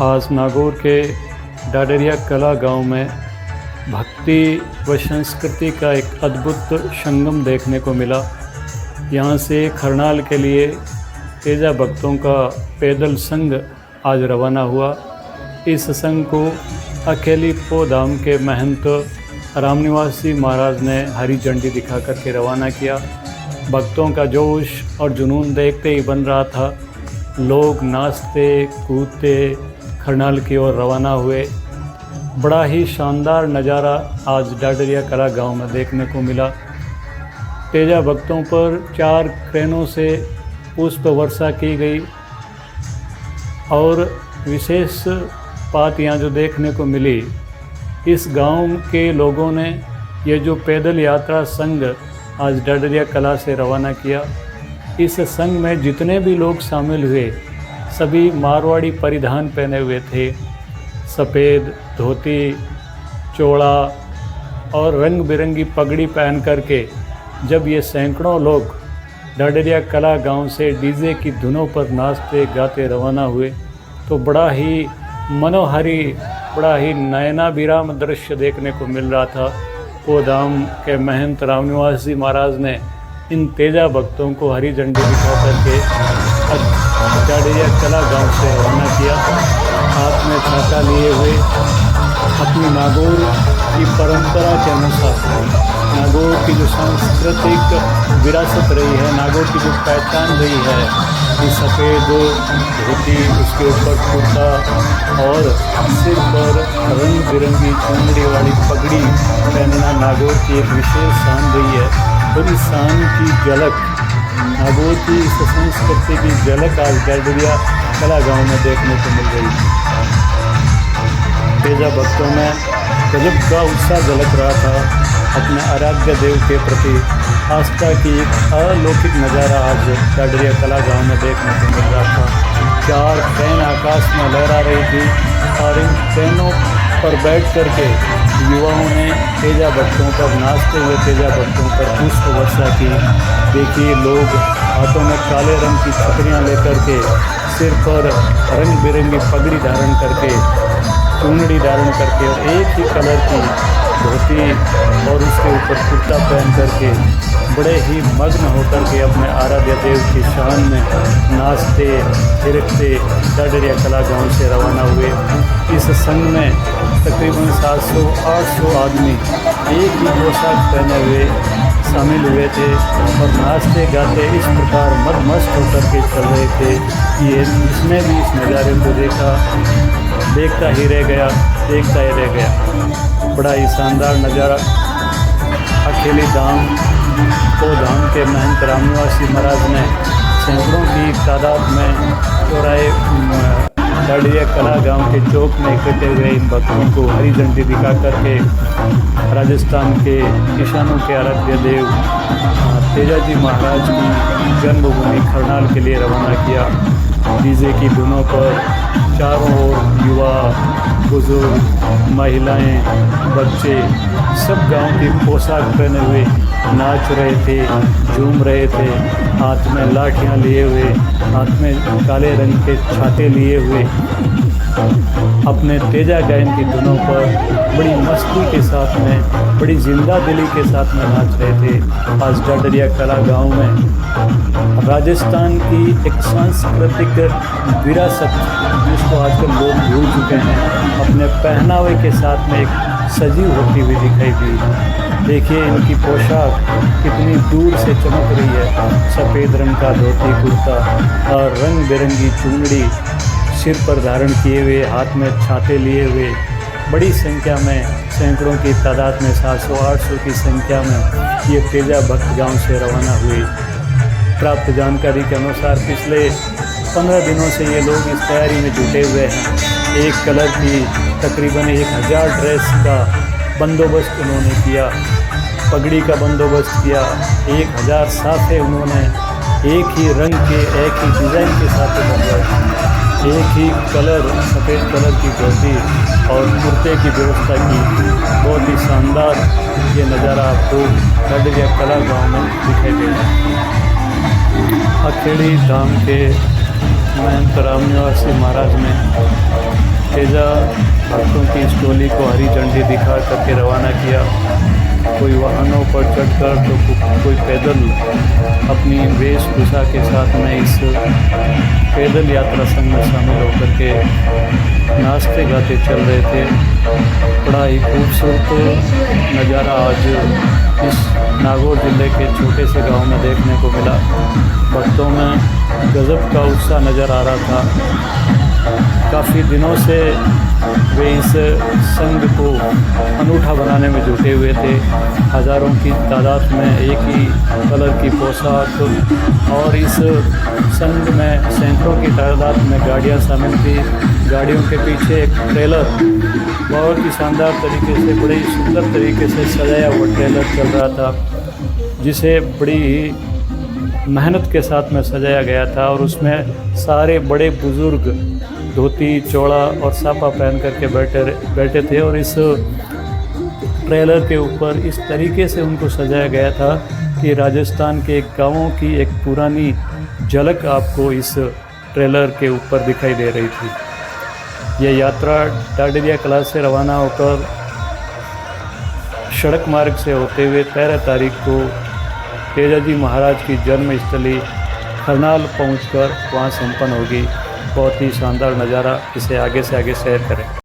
आज नागौर के डाडरिया कला गांव में भक्ति व संस्कृति का एक अद्भुत संगम देखने को मिला। यहाँ से खरनाल के लिए तेजा भक्तों का पैदल संघ आज रवाना हुआ। इस संघ को अकेली पो धाम के महंत रामनिवासी महाराज ने हरी झंडी दिखा करके रवाना किया। भक्तों का जोश और जुनून देखते ही बन रहा था। लोग नाचते कूदते खरनाल की ओर रवाना हुए। बड़ा ही शानदार नज़ारा आज डाडरिया कला गांव में देखने को मिला। तेजा भक्तों पर 4 क्रेनों से पुष्प वर्षा की गई और विशेष बात यहाँ जो देखने को मिली, इस गांव के लोगों ने ये जो पैदल यात्रा संघ आज डाडरिया कला से रवाना किया, इस संघ में जितने भी लोग शामिल हुए सभी मारवाड़ी परिधान पहने हुए थे। सफ़ेद धोती चोड़ा और रंग बिरंगी पगड़ी पहन करके जब ये सैकड़ों लोग डाडरिया कला गांव से डीजे की धुनों पर नाचते गाते रवाना हुए तो बड़ा ही मनोहारी, बड़ा ही नयनाभिराम दृश्य देखने को मिल रहा था। पो धाम के महंत रामनिवासी महाराज ने इन तेजा भक्तों को हरी झंडी दिखा करके डाडरिया कला गांव से रवाना किया। हाथ में छाता लिए हुए अपनी नागौर की परंपरा के अनुसार, नागौर की जो सांस्कृतिक विरासत रही है, नागौर की जो पहचान रही है, कि सफ़ेद धोती, उसके ऊपर कुर्ता और सिर पर रंग बिरंगी चुनरी वाली पगड़ी पहनना नागौर की एक विशेष शान रही है। और इस शान की झलक, नागौर की इस संस्कृति की झलक आज डाडरिया कला गांव में देखने को मिल रही है। तेजा भक्तों में गजब का उत्साह झलक रहा था। अपने आराध्य देव के प्रति आस्था की एक अलौकिक नज़ारा आज डाडरिया कला गांव में देखने को मिल रहा था। 4 ट्रेन आकाश में लहरा रही थी और इन ट्रेनों पर बैठ करके युवाओं ने तेजा भक्तों पर, नाचते हुए तेजा भक्तों पर पुष्प वर्षा की। देखिए, लोग हाथों में काले रंग की छतरियाँ लेकर के, सिर पर रंग बिरंगी पगड़ी धारण करके, चुनरी धारण करके और एक ही कलर की धोती और उसके ऊपर कुर्ता पहन करके बड़े ही मग्न होकर के अपने आराध्य देव की शान में नाचते थिरकते डाडरिया कला गांव से रवाना हुए। इस संघ में तकरीबन 700-800 आदमी एक ही पोशाक पहने हुए शामिल हुए थे और नाचते गाते इस प्रकार मदमस्त होकर के चल रहे थे। ये जिसने भी इस नज़ारे को देखा, देखता ही रह गया, देखता ही रह गया। बड़ा ही शानदार नज़ारा। अकेली धाम पो धाम के महंत रामनिवासी महाराज ने सैकड़ों की तादाद में चौराहे डाडरिया कला गांव के चौक में इकट्ठे हुए इन भक्तों को हरी झंडी दिखा करके राजस्थान के किसानों के आराध्य देव तेजाजी महाराज की जन्मभूमि खरनाल के लिए रवाना किया। डीजे की धुनों पर चारों ओर युवा, बुजुर्ग, महिलाएं, बच्चे सब गांव की पोशाक पहने हुए नाच रहे थे, झूम रहे थे। हाथ में लाठियां लिए हुए, हाथ में काले रंग के छाते लिए हुए अपने तेजा गायन की धुनों पर बड़ी मस्ती के साथ में, बड़ी जिंदा दिली के साथ में नाच रहे थे। आज डाडरिया कला गांव में राजस्थान की एक सांस्कृतिक विरासत, जिसको आजकल लोग भूल चुके हैं, अपने पहनावे के साथ में एक सजीव होती हुई दिखाई दी। देखिए, इनकी पोशाक कितनी दूर से चमक रही है। सफ़ेद रंग का धोती कुर्ता और रंग बिरंगी चुनरी सिर पर धारण किए हुए, हाथ में छाते लिए हुए बड़ी संख्या में, सैकड़ों की तादाद में, 700-800 की संख्या में ये तेजा भक्त गांव से रवाना हुए। प्राप्त जानकारी के अनुसार पिछले 15 दिनों से ये लोग इस तैयारी में जुटे हुए हैं। एक कलर की तकरीबन 1000 ड्रेस का बंदोबस्त उन्होंने किया, पगड़ी का बंदोबस्त किया। 1000 साफे उन्होंने एक ही रंग के, एक ही डिज़ाइन के साथ बनवाए। एक ही कलर, सफ़ेद कलर की धोती और कुर्ते की व्यवस्था की। बहुत ही शानदार ये नज़ारा आपको डाडरिया कला गांव में दिखाई देगा। अकेली धाम के महंत रामनिवासी महाराज ने तेजा भक्तों की इस टोली को हरी झंडी दिखा करके रवाना किया। कोई वाहनों पर चढ़कर तो कोई पैदल अपनी वेशभूषा के साथ में इस पैदल यात्रा संघ में शामिल होकर के नाचते गाते चल रहे थे। बड़ा ही खूबसूरत नज़ारा आज इस नागौर ज़िले के छोटे से गांव में देखने को मिला। भक्तों में गजब का उत्साह नज़र आ रहा था। काफ़ी दिनों से वे इस संघ को अनूठा बनाने में जुटे हुए थे। हज़ारों की तादाद में एक ही कलर की पोशाक और इस संघ में सैकड़ों की तादाद में गाड़ियां शामिल थी। गाड़ियों के पीछे एक ट्रेलर बहुत ही शानदार तरीके से, बड़े ही सुंदर तरीके से सजाया हुआ ट्रेलर चल रहा था, जिसे बड़ी ही मेहनत के साथ में सजाया गया था। और उसमें सारे बड़े बुज़ुर्ग धोती चौड़ा और साफा पहन करके बैठे थे। और इस ट्रेलर के ऊपर इस तरीके से उनको सजाया गया था कि राजस्थान के गांवों की एक पुरानी झलक आपको इस ट्रेलर के ऊपर दिखाई दे रही थी। यह यात्रा डाडरिया कला से रवाना होकर सड़क मार्ग से होते हुए 13 तारीख को तेजाजी महाराज की जन्मस्थली खरनाल पहुंचकर वहां संपन्न होगी। बहुत ही शानदार नज़ारा, इसे आगे से आगे शेयर करें।